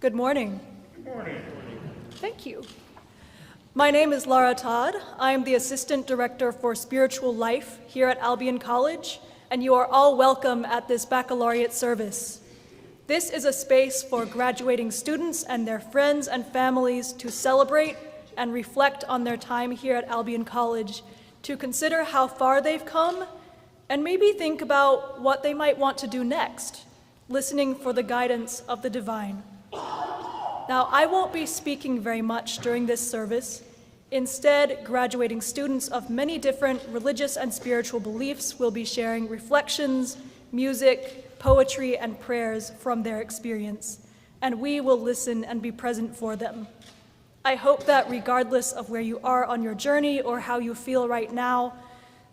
Good morning. Good morning. Thank you. My name is Laura Todd. I am the Assistant Director for Spiritual Life here at Albion College, and you are all welcome at this baccalaureate service. This is a space for graduating students and their friends and families to celebrate and reflect on their time here at Albion College, to consider how far they've come, and maybe think about what they might want to do next, listening for the guidance of the divine. Now, I won't be speaking very much during this service. Instead, graduating students of many different religious and spiritual beliefs will be sharing reflections, music, poetry, and prayers from their experience, and we will listen and be present for them. I hope that regardless of where you are on your journey or how you feel right now,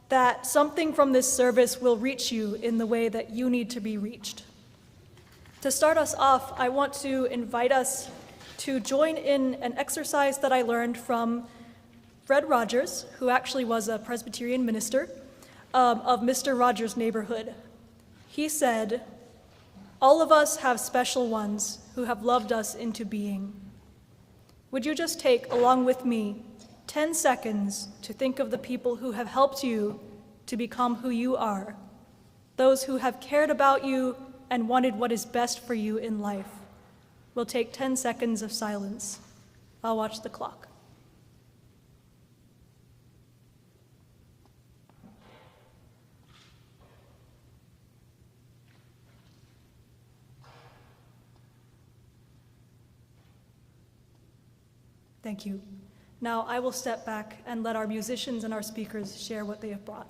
that something from this service will reach you in the way that you need to be reached. To start us off, I want to invite us to join in an exercise that I learned from Fred Rogers, who actually was a Presbyterian minister of Mr. Rogers' neighborhood. He said, "All of us have special ones who have loved us into being." Would you just take, along with me, 10 seconds to think of the people who have helped you to become who you are, those who have cared about you and wanted what is best for you in life. We'll take 10 seconds of silence. I'll watch the clock. Thank you. Now I will step back and let our musicians and our speakers share what they have brought.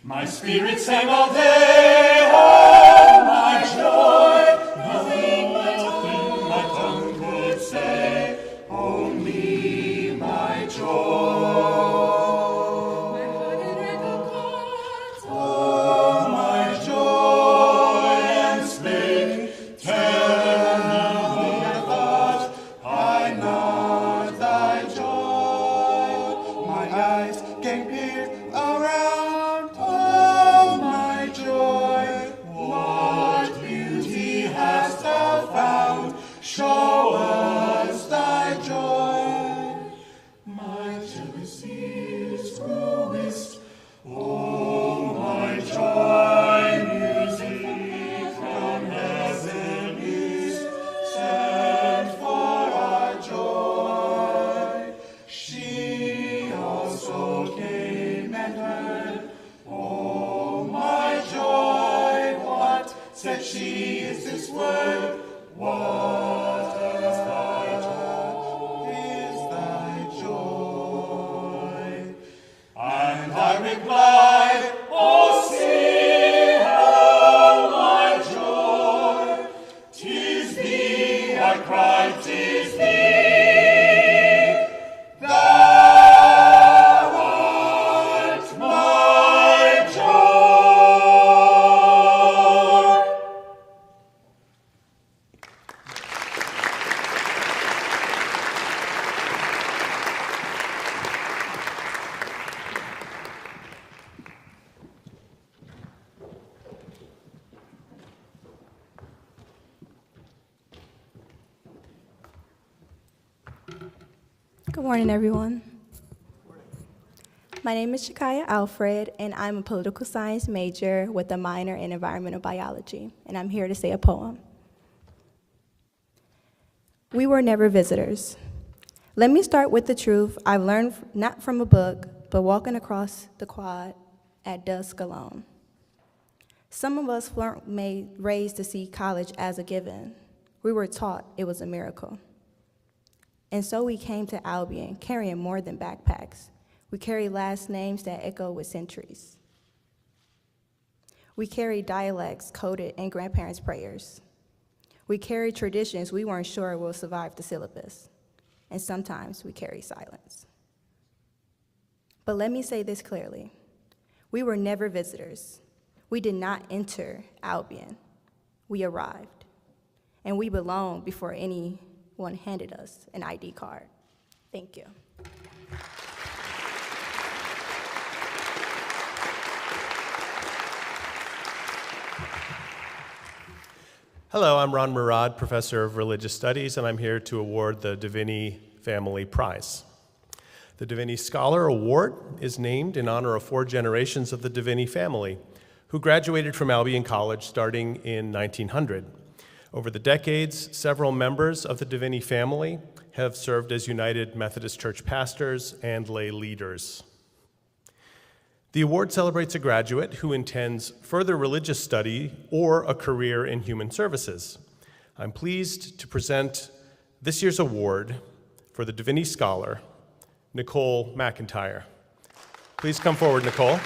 My spirit sang all day, oh my joy, nothing my tongue could say, only my joy. My heart in echo chords, oh my joy, and spake, tell me I thought, I not thy joy. My eyes can peer around, show us thy joy. My jealousies growest, oh my joy. Music from heaven is sent for our joy. She also came and heard, oh my joy. What said she? Is this word? What is thy joy? And I replied, oh, sing, oh, my joy. 'Tis thee, I cried, 'tis thee. Thou art my joy. Good morning, everyone. My name is Shakaya Alfred, and I'm a political science major with a minor in environmental biology, and I'm here to say a poem. We were never visitors. Let me start with the truth I've learned not from a book, but walking across the quad at dusk alone. Some of us weren't raised to see college as a given. We were taught it was a miracle. And so we came to Albion carrying more than backpacks. We carry last names that echo with centuries. We carry dialects coded in grandparents' prayers. We carry traditions we weren't sure will survive the syllabus. and sometimes we carry silence. But let me say this clearly. We were never visitors. We did not enter Albion. We arrived, and we belonged before anyone handed us an ID card. Thank you. Hello, I'm Ron Murad, Professor of Religious Studies, and I'm here to award the Divini Family Prize. The Divini Scholar Award is named in honor of 4 generations of the Divini family, who graduated from Albion College starting in 1900. Over the decades, several members of the Divini family have served as United Methodist Church pastors and lay leaders. The award celebrates a graduate who intends further religious study or a career in human services. I'm pleased to present this year's award for the Divini Scholar, Nicole McIntyre. Please come forward, Nicole.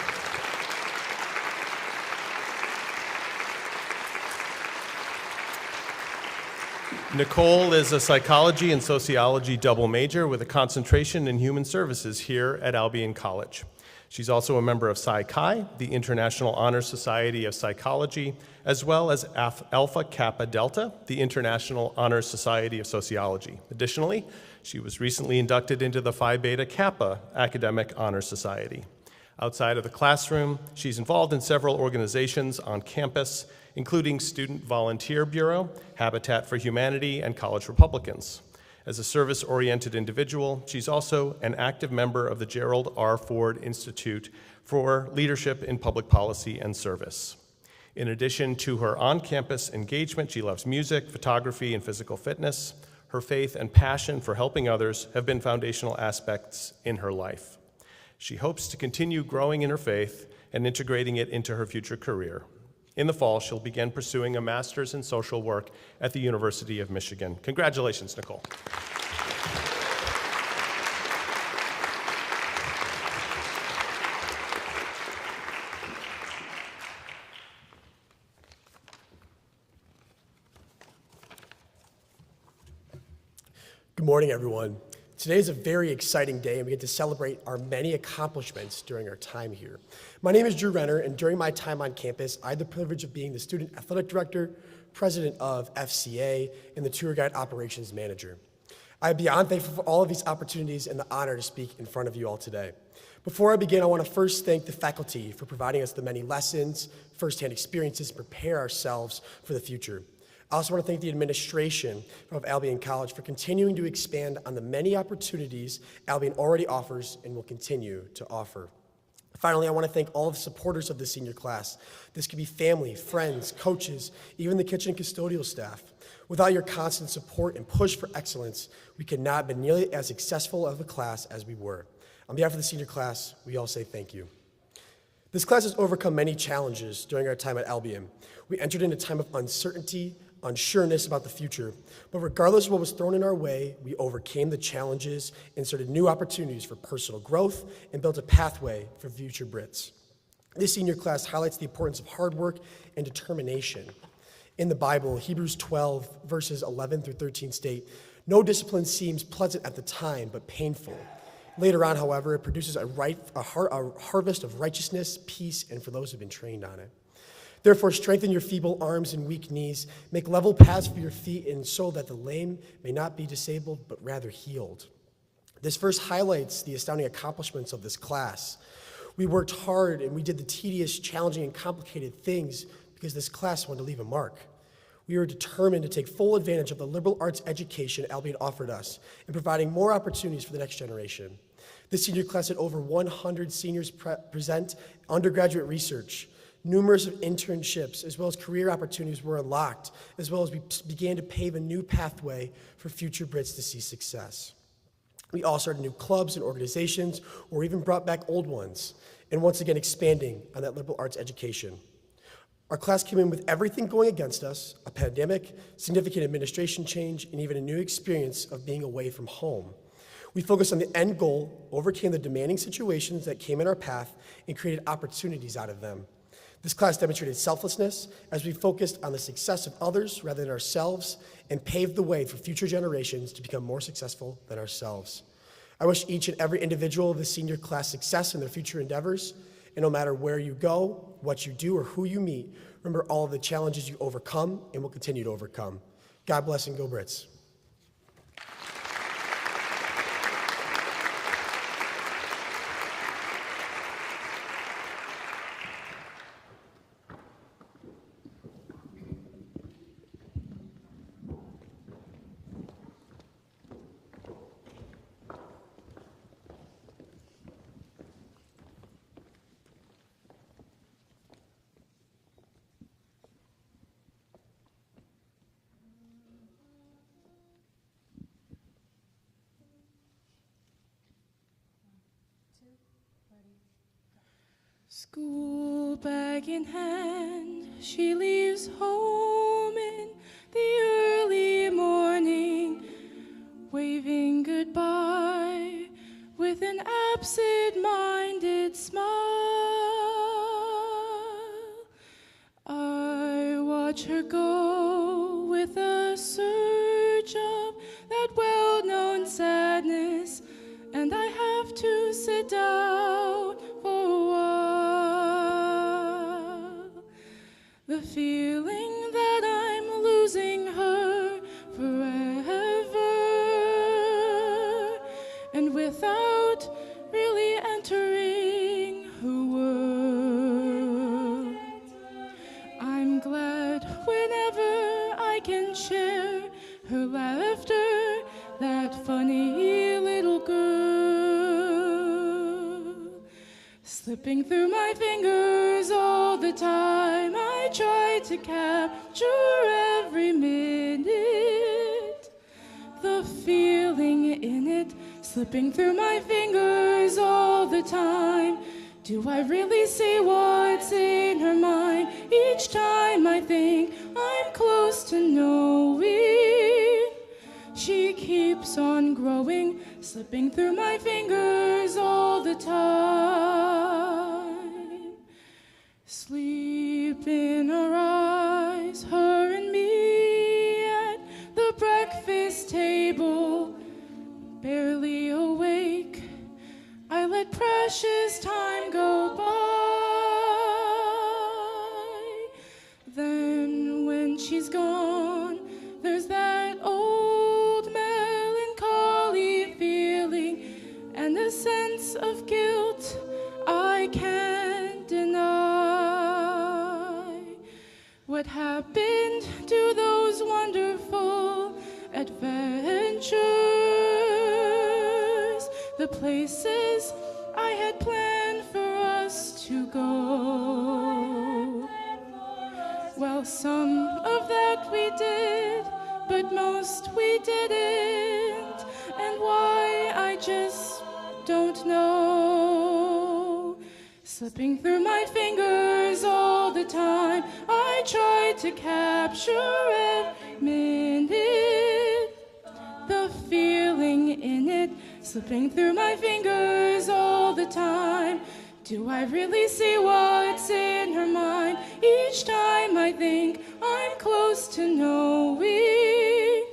Nicole is a psychology and sociology double major with a concentration in human services here at Albion College. She's also a member of Psi Chi, the International Honor Society of Psychology, as well as Alpha Kappa Delta, the International Honor Society of Sociology. Additionally, she was recently inducted into the Phi Beta Kappa Academic Honor Society. Outside of the classroom, she's involved in several organizations on campus, including Student Volunteer Bureau, Habitat for Humanity, and College Republicans. As a service-oriented individual, she's also an active member of the Gerald R. Ford Institute for Leadership in Public Policy and Service. In addition to her on-campus engagement, she loves music, photography, and physical fitness. Her faith and passion for helping others have been foundational aspects in her life. She hopes to continue growing in her faith and integrating it into her future career. In the fall, she'll begin pursuing a master's in social work at the University of Michigan. Congratulations, Nicole. Good morning, everyone. Today is a very exciting day, and we get to celebrate our many accomplishments during our time here. My name is Drew Renner, and during my time on campus, I had the privilege of being the Student Athletic Director, President of FCA, and the Tour Guide Operations Manager. I am beyond thankful for all of these opportunities and the honor to speak in front of you all today. Before I begin, I want to first thank the faculty for providing us the many lessons, firsthand experiences, and prepare ourselves for the future. I also want to thank the administration of Albion College for continuing to expand on the many opportunities Albion already offers and will continue to offer. Finally, I want to thank all of the supporters of the senior class. This could be family, friends, coaches, even the kitchen custodial staff. Without your constant support and push for excellence, we could not have been nearly as successful of a class as we were. On behalf of the senior class, we all say thank you. This class has overcome many challenges during our time at Albion. We entered in a time of uncertainty, unsureness about the future, but regardless of what was thrown in our way, we overcame the challenges, inserted new opportunities for personal growth, and built a pathway for future Brits. This senior class highlights the importance of hard work and determination. In the Bible, Hebrews 12, verses 11 through 13 state, "No discipline seems pleasant at the time, but painful. Later on, however, it produces a harvest of righteousness, peace, and for those who have been trained on it. Therefore, strengthen your feeble arms and weak knees. Make level paths for your feet, and so that the lame may not be disabled, but rather healed." This verse highlights the astounding accomplishments of this class. We worked hard, and we did the tedious, challenging, and complicated things because this class wanted to leave a mark. We were determined to take full advantage of the liberal arts education Albion offered us in providing more opportunities for the next generation. This senior class had over 100 seniors present undergraduate research. Numerous internships as well as career opportunities were unlocked, as well as we began to pave a new pathway for future Brits to see success. We all started new clubs and organizations, or even brought back old ones, and once again expanding on that liberal arts education. Our class came in with everything going against us: a pandemic, significant administration change, and even a new experience of being away from home. We focused on the end goal, overcame the demanding situations that came in our path, and created opportunities out of them. This class demonstrated selflessness as we focused on the success of others rather than ourselves and paved the way for future generations to become more successful than ourselves. I wish each and every individual of the senior class success in their future endeavors, and no matter where you go, what you do, or who you meet, remember all of the challenges you overcome and will continue to overcome. God bless and go Brits. School bag in hand, she leaves home in the early morning, waving goodbye with an absent-minded smile. I watch her go with a surge of that well-known sadness, and I have to sit down for a while. The feeling that I'm losing her forever, and without really entering her world. I'm glad whenever I can share her laughter, that funny little girl. Slipping through my fingers all the time, I try to capture every minute. The feeling in it, slipping through my fingers all the time. Do I really see what's in her mind? Each time I think I'm close to knowing. She keeps on growing, slipping through my fingers all the time. Sleep in our eyes, her and me at the breakfast table. Barely awake, I let precious time go by. Then when she's gone, there's that old melancholy feeling and a sense of guilt I can't deny. What happened to those wonderful adventures? The places I had planned for us to go. Well, some of that we did, but most we didn't. And why, I just don't know. Slipping through my fingers all the time, I try to capture every minute. The feeling in it, slipping through my fingers all the time. Do I really see what's in her mind? Each time I think I'm close to knowing.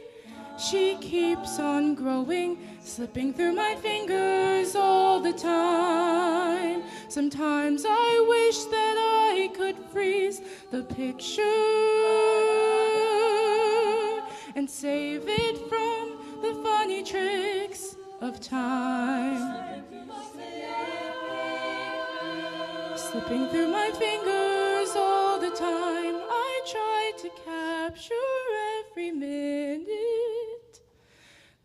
She keeps on growing, slipping through my fingers all the time. Sometimes I wish that I could freeze the picture and save it from the funny tricks of time. Slipping through my fingers all the time, I try to capture every minute.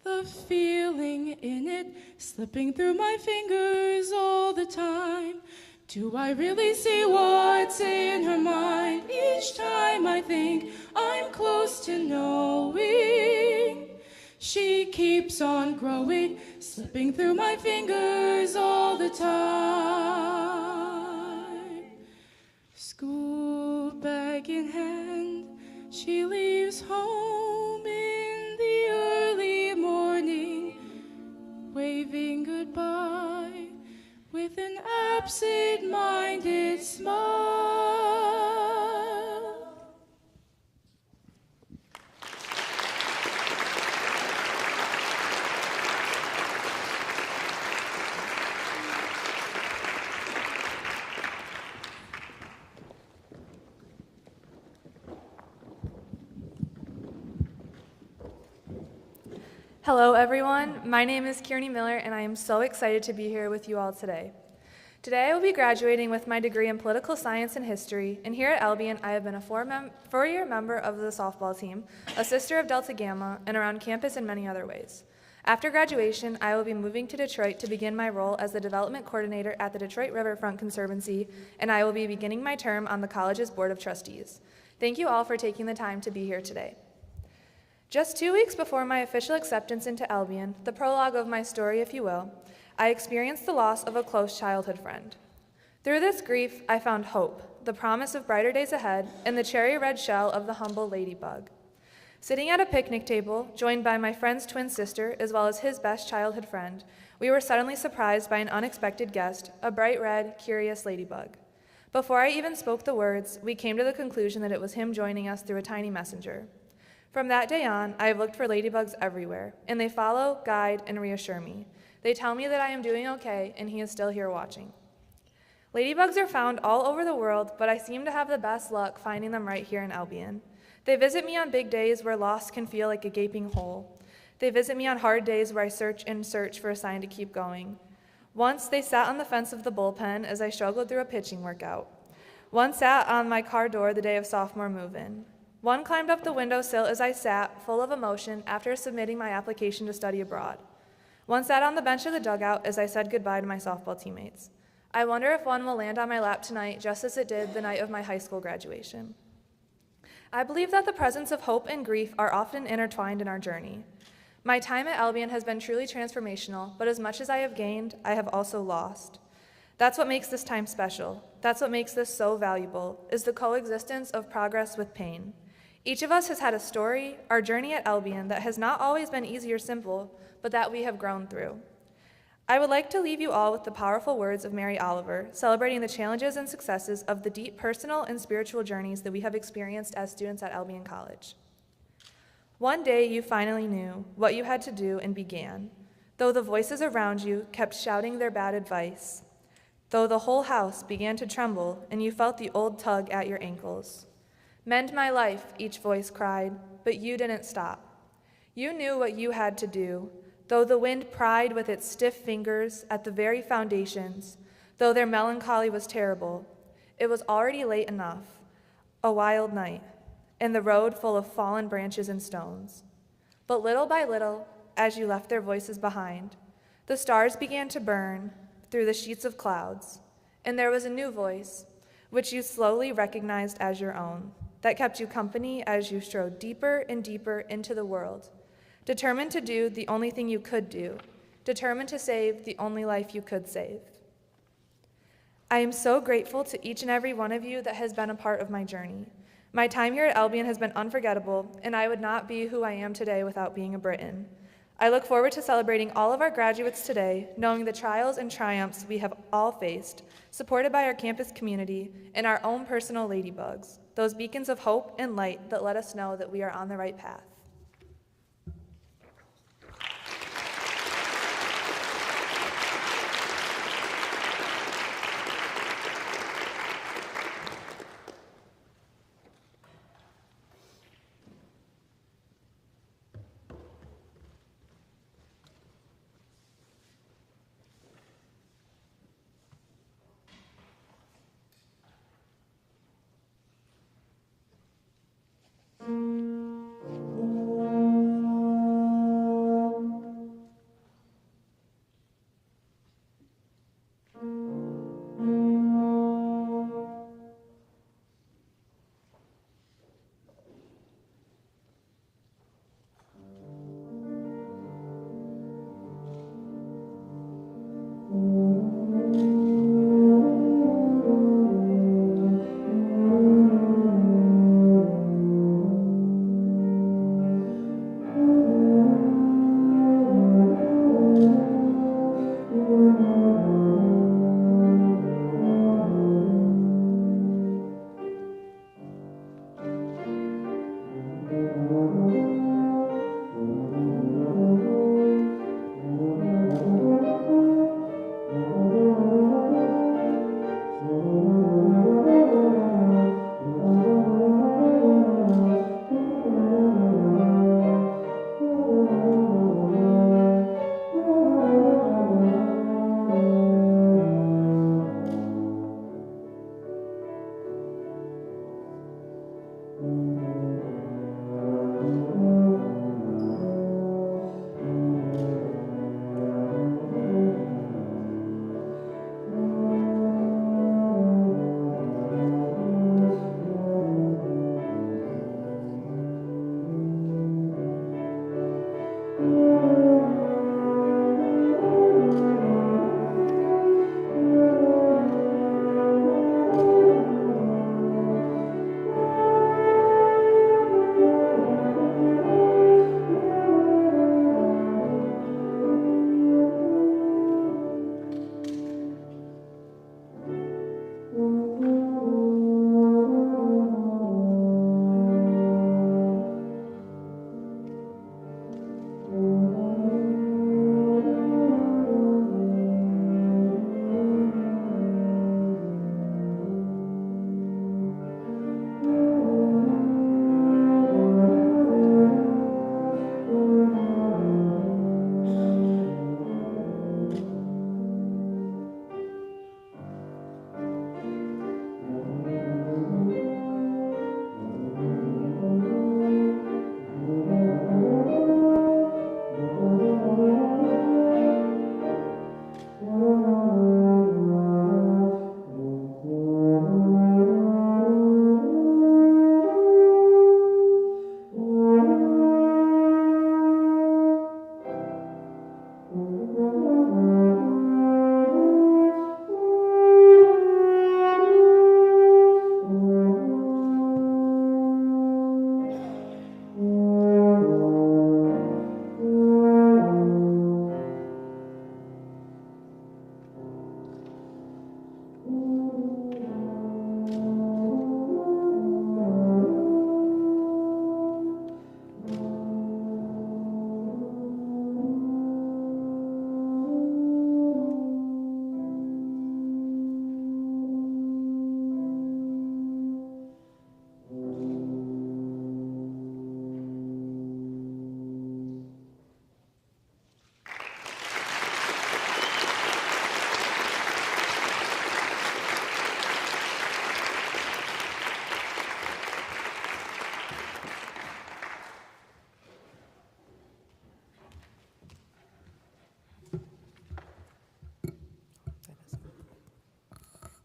The feeling in it, slipping through my fingers all the time. Do I really see what's in her mind? Each time I think I'm close to knowing. She keeps on growing, slipping through my fingers all the time. School bag in hand, she leaves home in the early morning, waving goodbye with an absent-minded smile. Hello, everyone. My name is Kieran Miller, and I am so excited to be here with you all today. Today, I will be graduating with my degree in political science and history, and here at Albion, I have been a four-year member of the softball team, a sister of Delta Gamma, and around campus in many other ways. After graduation, I will be moving to Detroit to begin my role as the development coordinator at the Detroit Riverfront Conservancy, and I will be beginning my term on the college's Board of Trustees. Thank you all for taking the time to be here today. Just 2 weeks before my official acceptance into Albion, the prologue of my story, if you will, I experienced the loss of a close childhood friend. Through this grief, I found hope, the promise of brighter days ahead, in the cherry red shell of the humble ladybug. Sitting at a picnic table, joined by my friend's twin sister, as well as his best childhood friend, we were suddenly surprised by an unexpected guest, a bright red, curious ladybug. Before I even spoke the words, we came to the conclusion that it was him joining us through a tiny messenger. From that day on, I have looked for ladybugs everywhere, and they follow, guide, and reassure me. They tell me that I am doing okay, and he is still here watching. Ladybugs are found all over the world, but I seem to have the best luck finding them right here in Albion. They visit me on big days where loss can feel like a gaping hole. They visit me on hard days where I search and search for a sign to keep going. Once, they sat on the fence of the bullpen as I struggled through a pitching workout. One sat on my car door the day of sophomore move-in. One climbed up the windowsill as I sat, full of emotion, after submitting my application to study abroad. One sat on the bench of the dugout as I said goodbye to my softball teammates. I wonder if one will land on my lap tonight, just as it did the night of my high school graduation. I believe that the presence of hope and grief are often intertwined in our journey. My time at Albion has been truly transformational, but as much as I have gained, I have also lost. That's what makes this time special. That's what makes this so valuable, is the coexistence of progress with pain. Each of us has had a story, our journey at Albion, that has not always been easy or simple, but that we have grown through. I would like to leave you all with the powerful words of Mary Oliver, celebrating the challenges and successes of the deep personal and spiritual journeys that we have experienced as students at Albion College. One day you finally knew what you had to do and began, though the voices around you kept shouting their bad advice, though the whole house began to tremble and you felt the old tug at your ankles. Mend my life, each voice cried, but you didn't stop. You knew what you had to do, though the wind pried with its stiff fingers at the very foundations, though their melancholy was terrible. It was already late enough, a wild night, and the road full of fallen branches and stones. But little by little, as you left their voices behind, the stars began to burn through the sheets of clouds, and there was a new voice, which you slowly recognized as your own, that kept you company as you strode deeper and deeper into the world, determined to do the only thing you could do, determined to save the only life you could save. I am so grateful to each and every one of you that has been a part of my journey. My time here at Albion has been unforgettable, and I would not be who I am today without being a Briton. I look forward to celebrating all of our graduates today, knowing the trials and triumphs we have all faced, supported by our campus community and our own personal ladybugs, those beacons of hope and light that let us know that we are on the right path.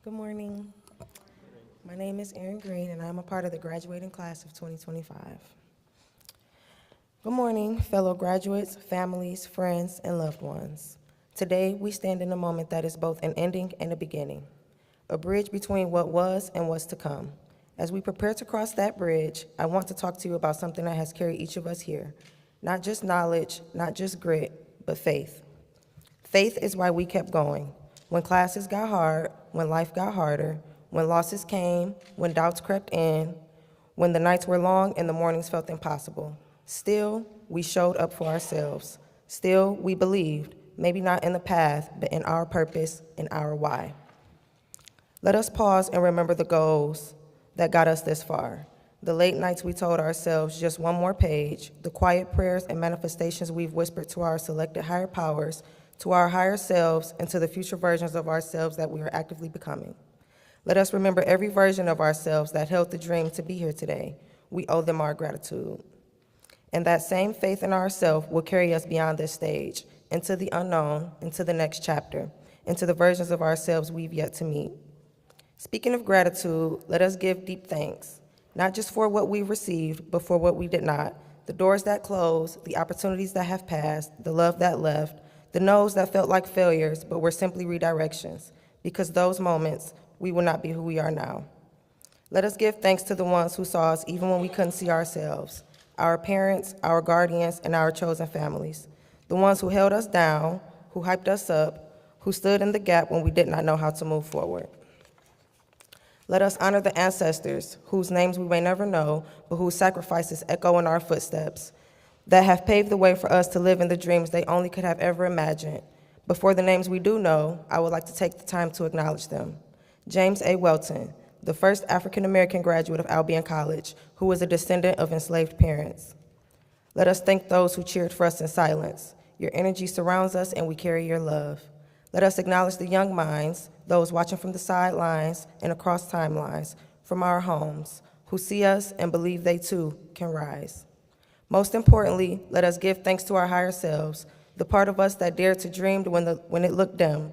Good morning. My name is Erin Green, and I'm a part of the graduating class of 2025. Good morning, fellow graduates, families, friends, and loved ones. Today, we stand in a moment that is both an ending and a beginning, a bridge between what was and what's to come. As we prepare to cross that bridge, I want to talk to you about something that has carried each of us here. Not just knowledge, not just grit, but faith. Faith is why we kept going. When classes got hard, when life got harder, when losses came, when doubts crept in, when the nights were long and the mornings felt impossible. Still, we showed up for ourselves. Still, we believed, maybe not in the path, but in our purpose and our why. Let us pause and remember the goals that got us this far. The late nights we told ourselves just one more page, the quiet prayers and manifestations we've whispered to our selected higher powers, to our higher selves, and to the future versions of ourselves that we are actively becoming. Let us remember every version of ourselves that held the dream to be here today. We owe them our gratitude. And that same faith in ourselves will carry us beyond this stage, into the unknown, into the next chapter, into the versions of ourselves we've yet to meet. Speaking of gratitude, let us give deep thanks, not just for what we've received, but for what we did not, the doors that closed, the opportunities that have passed, the love that left, the no's that felt like failures, but were simply redirections, because those moments, we will not be who we are now. Let us give thanks to the ones who saw us even when we couldn't see ourselves, our parents, our guardians, and our chosen families, the ones who held us down, who hyped us up, who stood in the gap when we did not know how to move forward. Let us honor the ancestors, whose names we may never know, but whose sacrifices echo in our footsteps, that have paved the way for us to live in the dreams they only could have ever imagined. But for the names we do know, I would like to take the time to acknowledge them. James A. Welton, the first African-American graduate of Albion College, who was a descendant of enslaved parents. Let us thank those who cheered for us in silence. Your energy surrounds us and we carry your love. Let us acknowledge the young minds, those watching from the sidelines and across timelines, from our homes, who see us and believe they too can rise. Most importantly, let us give thanks to our higher selves, the part of us that dared to dream when it looked dim,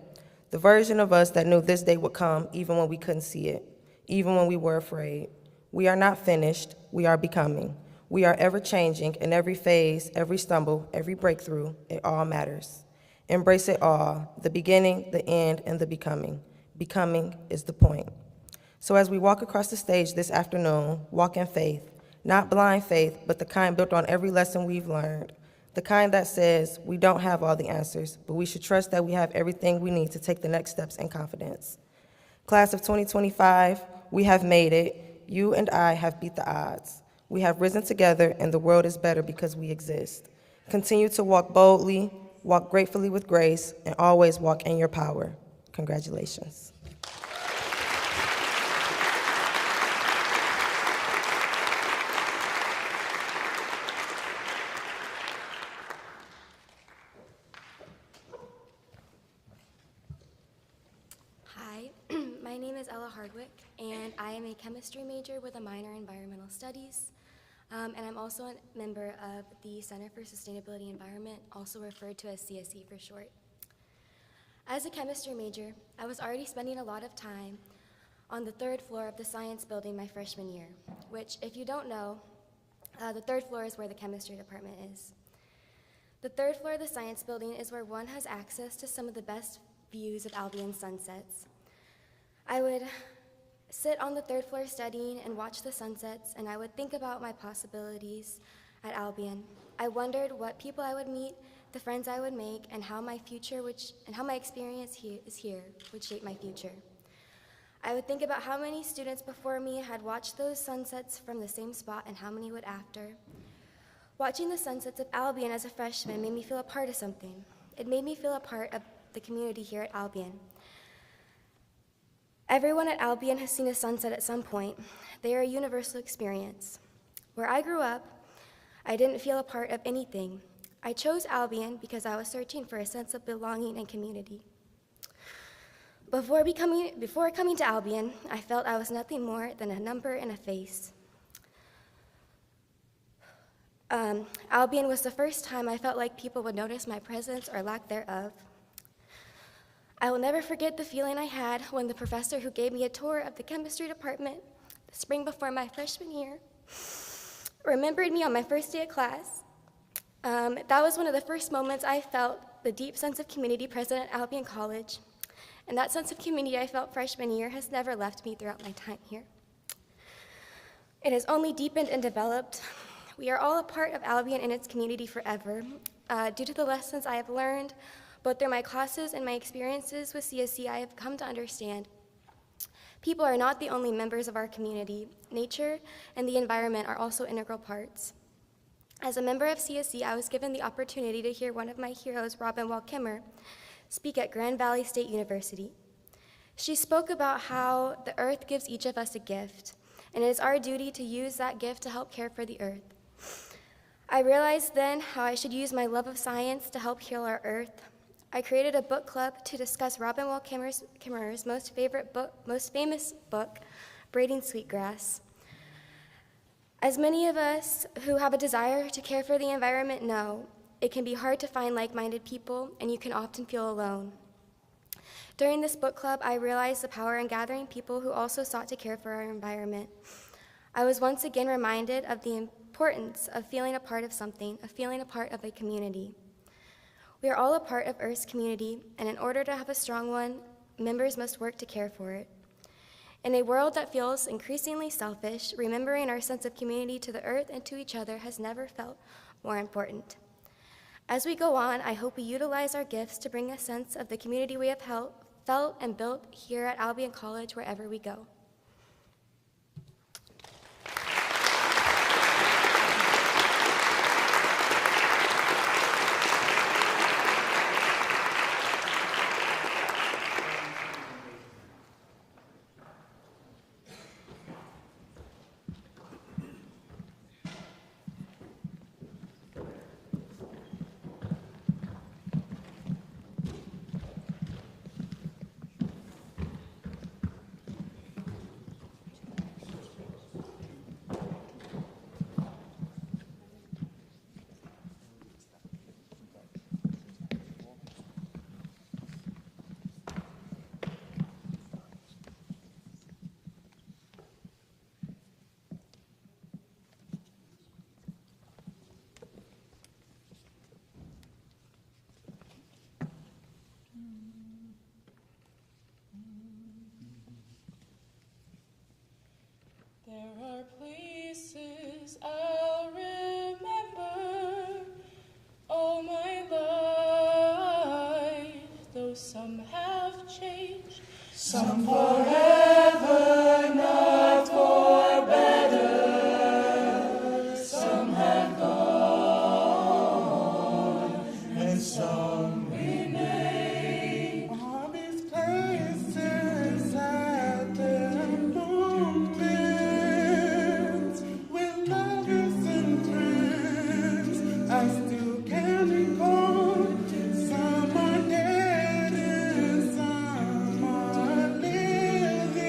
the version of us that knew this day would come even when we couldn't see it, even when we were afraid. We are not finished, we are becoming. We are ever changing, and every phase, every stumble, every breakthrough, it all matters. Embrace it all, the beginning, the end, and the becoming. Becoming is the point. So as we walk across the stage this afternoon, walk in faith, not blind faith, but the kind built on every lesson we've learned, the kind that says we don't have all the answers, but we should trust that we have everything we need to take the next steps in confidence. Class of 2025, we have made it. You and I have beat the odds. We have risen together, and the world is better because we exist. Continue to walk boldly, walk gratefully with grace, and always walk in your power. Congratulations. Hi, my name is Ella Hardwick, and I am a chemistry major with a minor in environmental studies. And I'm also a member of the Center for Sustainability Environment, also referred to as CSE for short. As a chemistry major, I was already spending a lot of time on the third floor of the science building my freshman year, which, if you don't know, the third floor is where the chemistry department is. The third floor of the science building is where one has access to some of the best views of Albion sunsets. I would sit on the third floor studying and watch the sunsets, and I would think about my possibilities at Albion. I wondered what people I would meet, the friends I would make, and how my future and how my experience here would shape my future. I would think about how many students before me had watched those sunsets from the same spot and how many would after. Watching the sunsets of Albion as a freshman made me feel a part of something. It made me feel a part of the community here at Albion. Everyone at Albion has seen a sunset at some point. They are a universal experience. Where I grew up, I didn't feel a part of anything. I chose Albion because I was searching for a sense of belonging and community. Before coming to Albion, I felt I was nothing more than a number and a face. Albion was the first time I felt like people would notice my presence or lack thereof. I will never forget the feeling I had when the professor who gave me a tour of the chemistry department the spring before my freshman year remembered me on my first day of class. That was one of the first moments I felt the deep sense of community present at Albion College, and that sense of community I felt freshman year has never left me throughout my time here. It has only deepened and developed. We are all a part of Albion and its community forever, due to the lessons I have learned, both through my classes and my experiences with CSC. I have come to understand people are not the only members of our community. Nature and the environment are also integral parts. As a member of CSC, I was given the opportunity to hear one of my heroes, Robin Wall Kimmerer, speak at Grand Valley State University. She spoke about how the earth gives each of us a gift, and it is our duty to use that gift to help care for the earth. I realized then how I should use my love of science to help heal our earth. I created a book club to discuss Robin Wall Kimmerer's most famous book, Braiding Sweetgrass. As many of us who have a desire to care for the environment know, it can be hard to find like-minded people, and you can often feel alone. During this book club, I realized the power in gathering people who also sought to care for our environment. I was once again reminded of the importance of feeling a part of something, of feeling a part of a community. We are all a part of Earth's community, and in order to have a strong one, members must work to care for it. In a world that feels increasingly selfish, remembering our sense of community to the earth and to each other has never felt more important. As we go on, I hope we utilize our gifts to bring a sense of the community we have felt and built here at Albion College wherever we go. There are places I'll remember all my life, though some have changed, some forever, not for better, some have gone, and some remain. All these places have been moved with lovers and friends. I still can recall some are dead and some are living.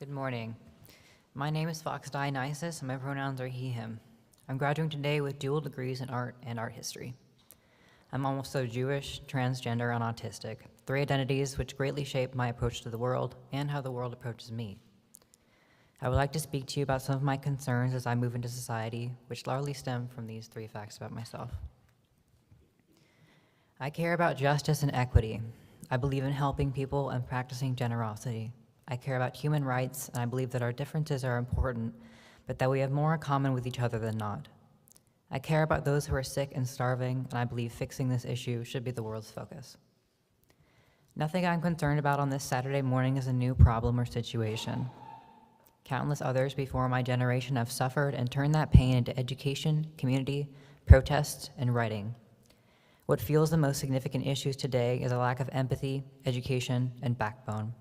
Good morning. My name is Fox Dionysus, and my pronouns are he, him. I'm graduating today with dual degrees in art and art history. I'm also Jewish, transgender, and autistic, 3 identities which greatly shape my approach to the world and how the world approaches me. I would like to speak to you about some of my concerns as I move into society, which largely stem from these 3 facts about myself. I care about justice and equity. I believe in helping people and practicing generosity. I care about human rights, and I believe that our differences are important, but that we have more in common with each other than not. I care about those who are sick and starving, and I believe fixing this issue should be the world's focus. Nothing I'm concerned about on this Saturday morning is a new problem or situation. Countless others before my generation have suffered and turned that pain into education, community, protests, and writing. What feels the most significant issues today is a lack of empathy, education, and backbone.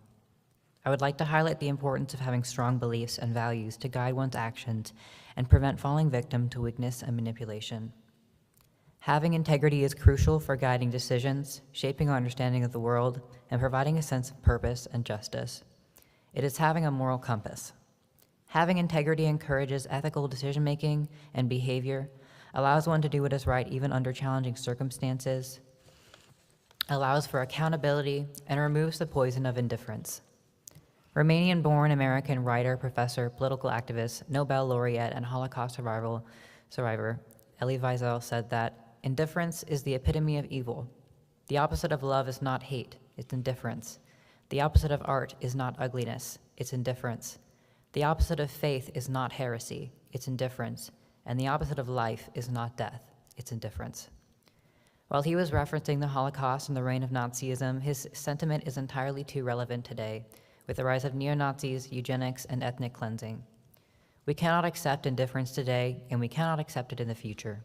I would like to highlight the importance of having strong beliefs and values to guide one's actions and prevent falling victim to weakness and manipulation. Having integrity is crucial for guiding decisions, shaping our understanding of the world, and providing a sense of purpose and justice. It is having a moral compass. Having integrity encourages ethical decision-making and behavior, allows one to do what is right even under challenging circumstances, allows for accountability, and removes the poison of indifference. Romanian-born American writer, professor, political activist, Nobel laureate, and Holocaust survivor Elie Wiesel said that indifference is the epitome of evil. The opposite of love is not hate, it's indifference. The opposite of art is not ugliness, it's indifference. The opposite of faith is not heresy, it's indifference. And the opposite of life is not death, it's indifference. While he was referencing the Holocaust and the reign of Nazism, his sentiment is entirely too relevant today, with the rise of neo-Nazis, eugenics, and ethnic cleansing. We cannot accept indifference today, and we cannot accept it in the future.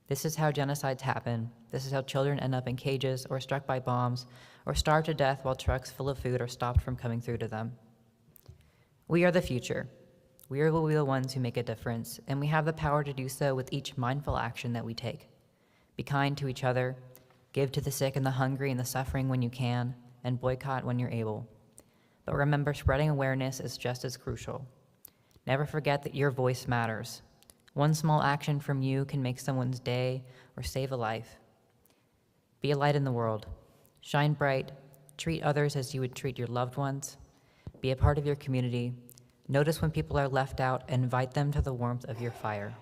This is how genocides happen. This is how children end up in cages or struck by bombs or starved to death while trucks full of food are stopped from coming through to them. We are the future. We will be the ones who make a difference, and we have the power to do so with each mindful action that we take. Be kind to each other, give to the sick and the hungry and the suffering when you can, and boycott when you're able. But remember, spreading awareness is just as crucial. Never forget that your voice matters. One small action from you can make someone's day or save a life. Be a light in the world. Shine bright. Treat others as you would treat your loved ones. Be a part of your community. Notice when people are left out and invite them to the warmth of your fire.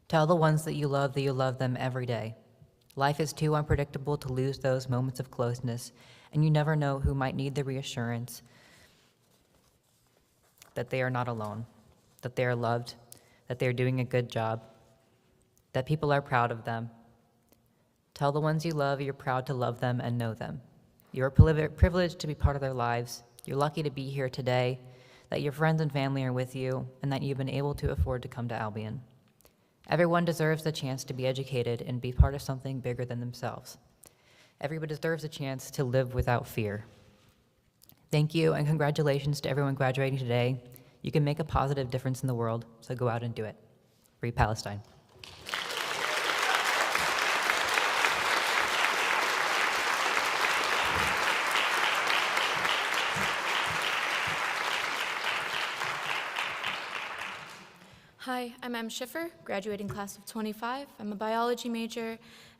Tell the ones that you love them every day. Life is too unpredictable to lose those moments of closeness, and you never know who might need the reassurance that they are not alone, that they are loved, that they are doing a good job, that people are proud of them. Tell the ones you love you're proud to love them and know them. You're privileged to be part of their lives. You're lucky to be here today, that your friends and family are with you, and that you've been able to afford to come to Albion. Everyone deserves the chance to be educated and be part of something bigger than themselves. Everyone deserves a chance to live without fear. Thank you, and congratulations to everyone graduating today. You can make a positive difference in the world, so go out and do it. Free Palestine. Hi, I'm Em Schiffer, graduating class of 25. I'm a biology major,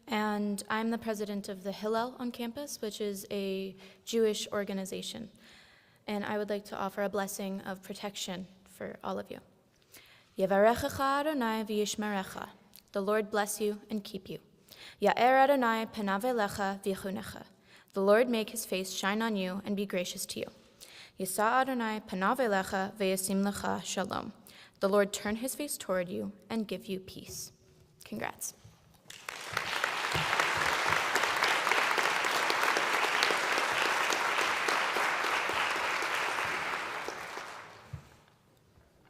and I'm the president of the Hillel on campus, which is a Jewish organization. And I would like to offer a blessing of protection for all of you. Yevarechecha Adonai v'yishmerecha. The Lord bless you and keep you. Ya'er Adonai panav elecha v'yichunecha. The Lord make his face shine on you and be gracious to you. Yisa Adonai panav elecha v'yasim lecha shalom. The Lord turn his face toward you and give you peace. Congrats.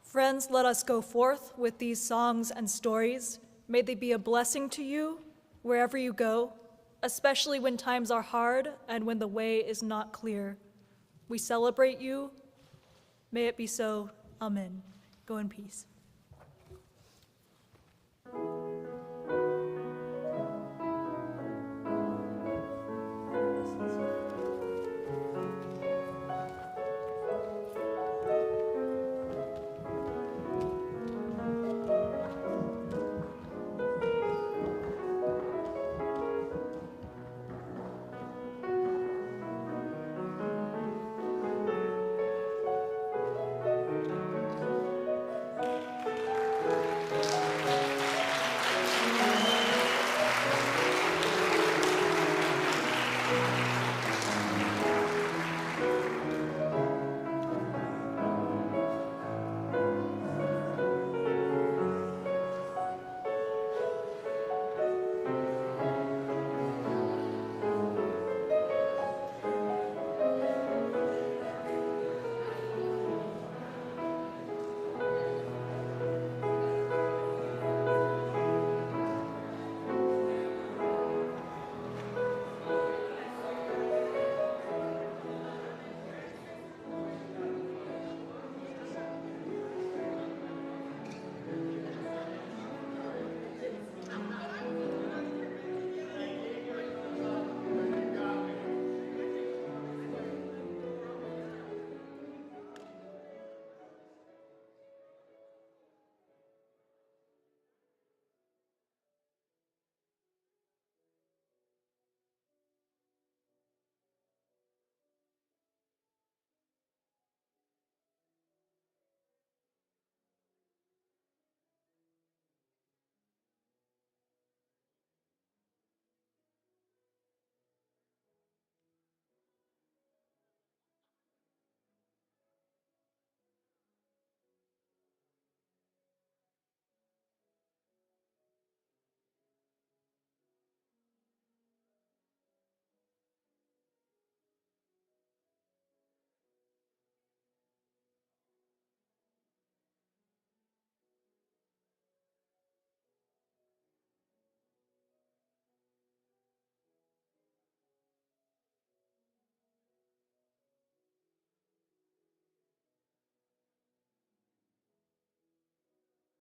Friends, let us go forth with these songs and stories. May they be a blessing to you wherever you go, especially when times are hard and when the way is not clear. We celebrate you. May it be so. Amen. Go in peace.